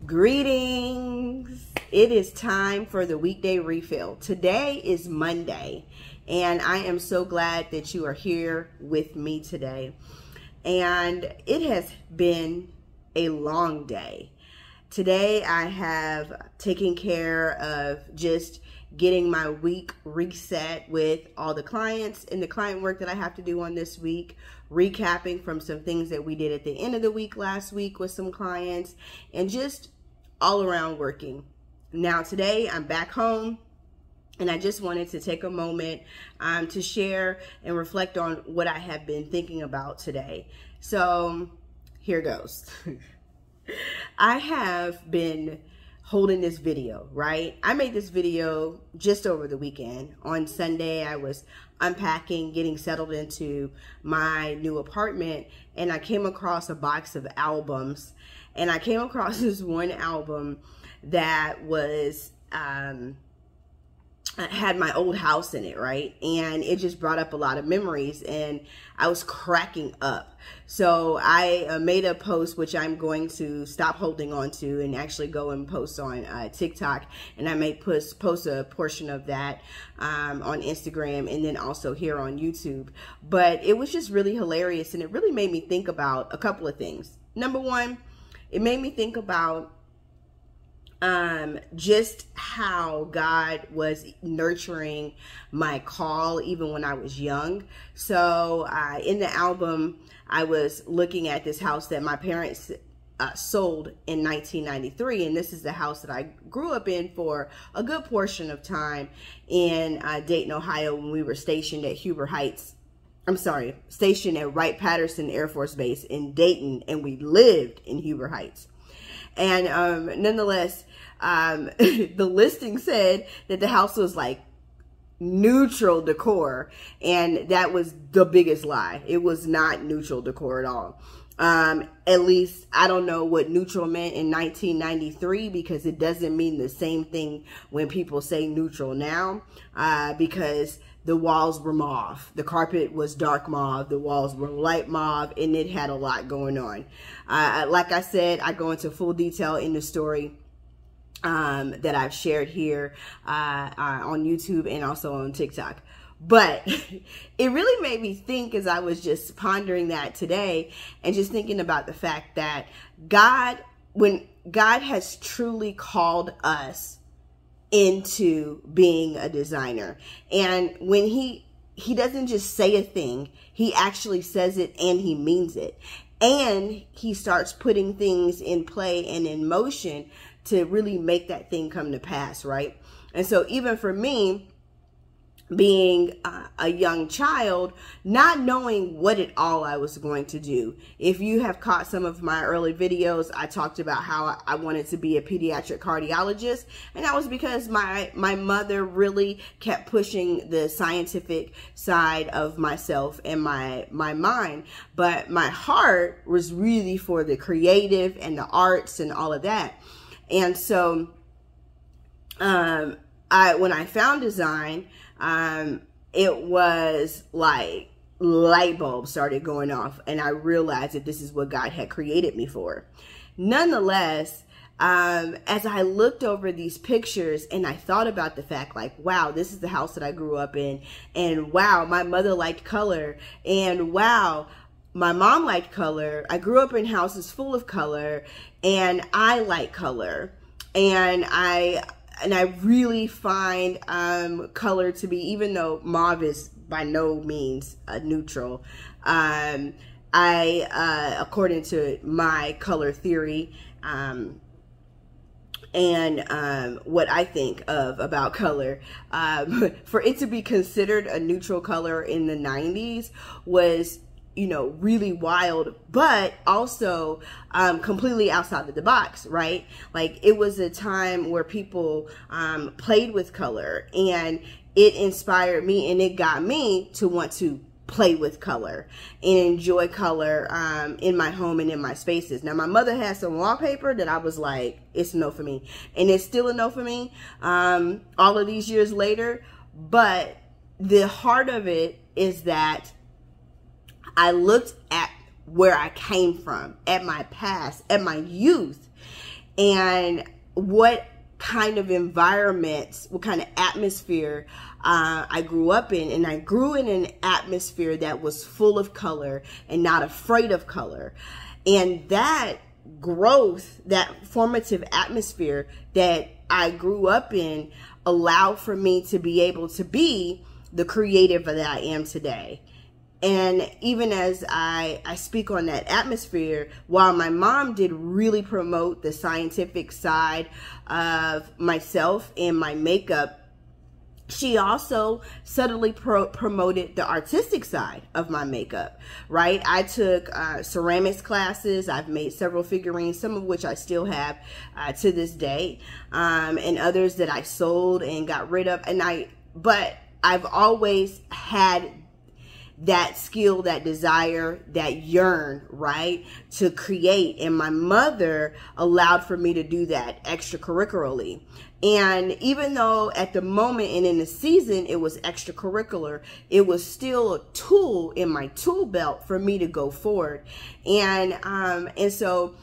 Greetings. It is time for the weekday refill. Today is Monday, and I am so glad that you are here with me today. And it has been a long day. Today I have taken care of just getting my week reset with all the clients and the client work that I have to do on this week, recapping from some things that we did at the end of the week last week with some clients, and just all around working. Now today I'm back home, and I just wanted to take a moment to share and reflect on what I have been thinking about today. So here goes. I have been holding this video, right? I made this video just over the weekend. On Sunday, I was unpacking, getting settled into my new apartment, and I came across a box of albums. And I came across this one album that was had my old house in it, right? And it just brought up a lot of memories, and I was cracking up. So I made a post, which I'm going to stop holding on to and actually go and post on TikTok. And I may post a portion of that on Instagram, and then also here on YouTube. But it was just really hilarious, and it really made me think about a couple of things. Number one, it made me think about just how God was nurturing my call even when I was young. So in the album, I was looking at this house that my parents sold in 1993, and this is the house that I grew up in for a good portion of time in Dayton, Ohio, when we were stationed at stationed at Wright-Patterson Air Force Base in Dayton, and we lived in Huber Heights. And nonetheless, the listing said that the house was like neutral decor, and that was the biggest lie. It was not neutral decor at all. At least I don't know what neutral meant in 1993, because it doesn't mean the same thing when people say neutral now, because the walls were mauve, the carpet was dark mauve, the walls were light mauve, and it had a lot going on. Like I said, I go into full detail in the story that I've shared here on YouTube and also on TikTok. But it really made me think, as I was just pondering that today, and just thinking about the fact that when God has truly called us into being a designer, and when he doesn't just say a thing, he actually says it and he means it, and he starts putting things in play and in motion to really make that thing come to pass, right? And so even for me, being a young child, not knowing what at all I was going to do. If you have caught some of my early videos, I talked about how I wanted to be a pediatric cardiologist, and that was because my mother really kept pushing the scientific side of myself and my mind, but my heart was really for the creative and the arts and all of that. And so when I found design, it was like light bulbs started going off, and I realized that this is what God had created me for. Nonetheless, as I looked over these pictures and I thought about the fact, like, wow, this is the house that I grew up in, and wow, my mother liked color, and wow, my mom liked color. I grew up in houses full of color, and I like color, and I really find color to be, even though mauve is by no means a neutral, according to my color theory, and what I think about color, for it to be considered a neutral color in the 90s was, you know, really wild, but also completely outside of the box, right? Like, it was a time where people played with color, and it inspired me, and it got me to want to play with color and enjoy color in my home and in my spaces. Now, my mother had some wallpaper that I was like, it's a no for me, and it's still a no for me all of these years later. But the heart of it is that I looked at where I came from, at my past, at my youth, and what kind of environments, what kind of atmosphere I grew up in. And I grew in an atmosphere that was full of color and not afraid of color. And that growth, that formative atmosphere that I grew up in allowed for me to be able to be the creative that I am today. And even as I speak on that atmosphere, while my mom did really promote the scientific side of myself and my makeup, she also subtly promoted the artistic side of my makeup, right? I took ceramics classes. I've made several figurines, some of which I still have to this day, and others that I sold and got rid of. But I've always had that skill, that desire, that yearn, right, to create. And my mother allowed for me to do that extracurricularly. And even though at the moment and in the season it was extracurricular, it was still a tool in my tool belt for me to go forward. And so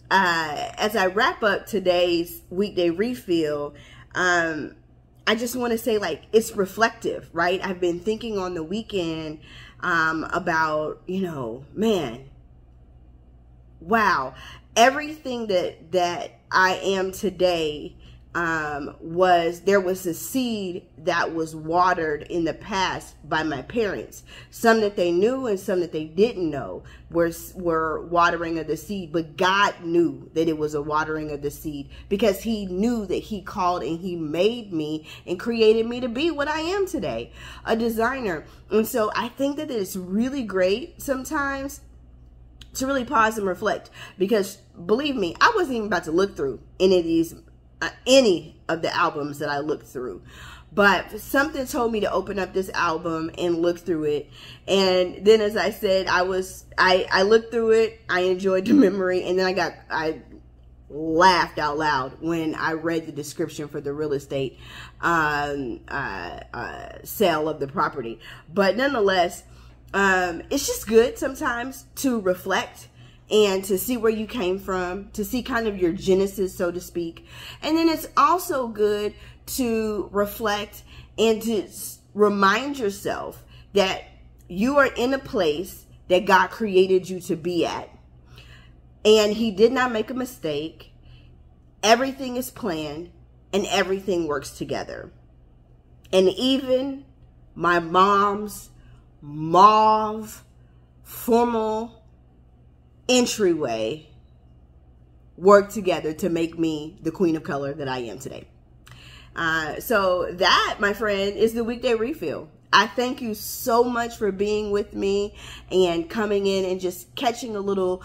as I wrap up today's weekday refill, I just want to say, like, it's reflective, right? I've been thinking on the weekend about, man, wow, everything that I am today there was a seed that was watered in the past by my parents. Some that they knew and some that they didn't know were watering of the seed. But God knew that it was a watering of the seed, because he knew that he called and he made me and created me to be what I am today, a designer. And so I think that it's really great sometimes to really pause and reflect, because believe me, I wasn't even about to look through any of the albums that I looked through, but something told me to open up this album and look through it. And then, as I said, I looked through it, I enjoyed the memory, and then I laughed out loud when I read the description for the real estate sale of the property. But nonetheless, it's just good sometimes to reflect and to see where you came from, to see kind of your genesis, so to speak. And then it's also good to reflect and to remind yourself that you are in a place that God created you to be at. And he did not make a mistake. Everything is planned and everything works together. And even my mom's mauve formal entryway worked together to make me the queen of color that I am today. So that, my friend, is the weekday refill. I thank you so much for being with me and coming in and just catching a little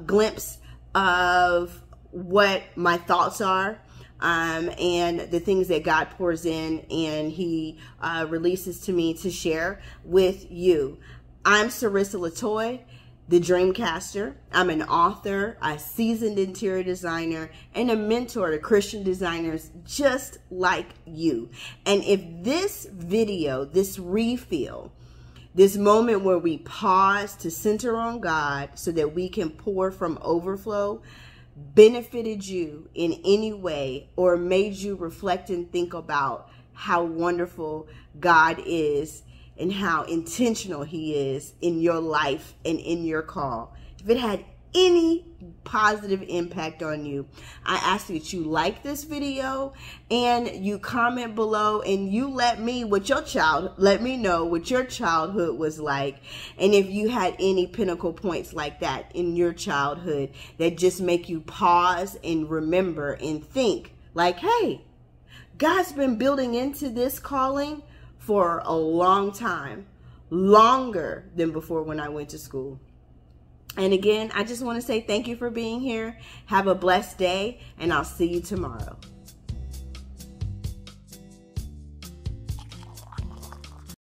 glimpse of what my thoughts are, and the things that God pours in and he releases to me to share with you. I'm Sarissa Latoy, the Dreamcaster. I'm an author, a seasoned interior designer, and a mentor to Christian designers just like you. And if this video, this refill, this moment where we pause to center on God so that we can pour from overflow, benefited you in any way or made you reflect and think about how wonderful God is and how intentional he is in your life and in your call, if it had any positive impact on you, I ask that you like this video and you comment below and you let me know what your childhood was like, and if you had any pinnacle points like that in your childhood that just make you pause and remember and think like, hey, God's been building into this calling for a long time, longer than before when I went to school. And again, I just want to say thank you for being here. Have a blessed day, and I'll see you tomorrow.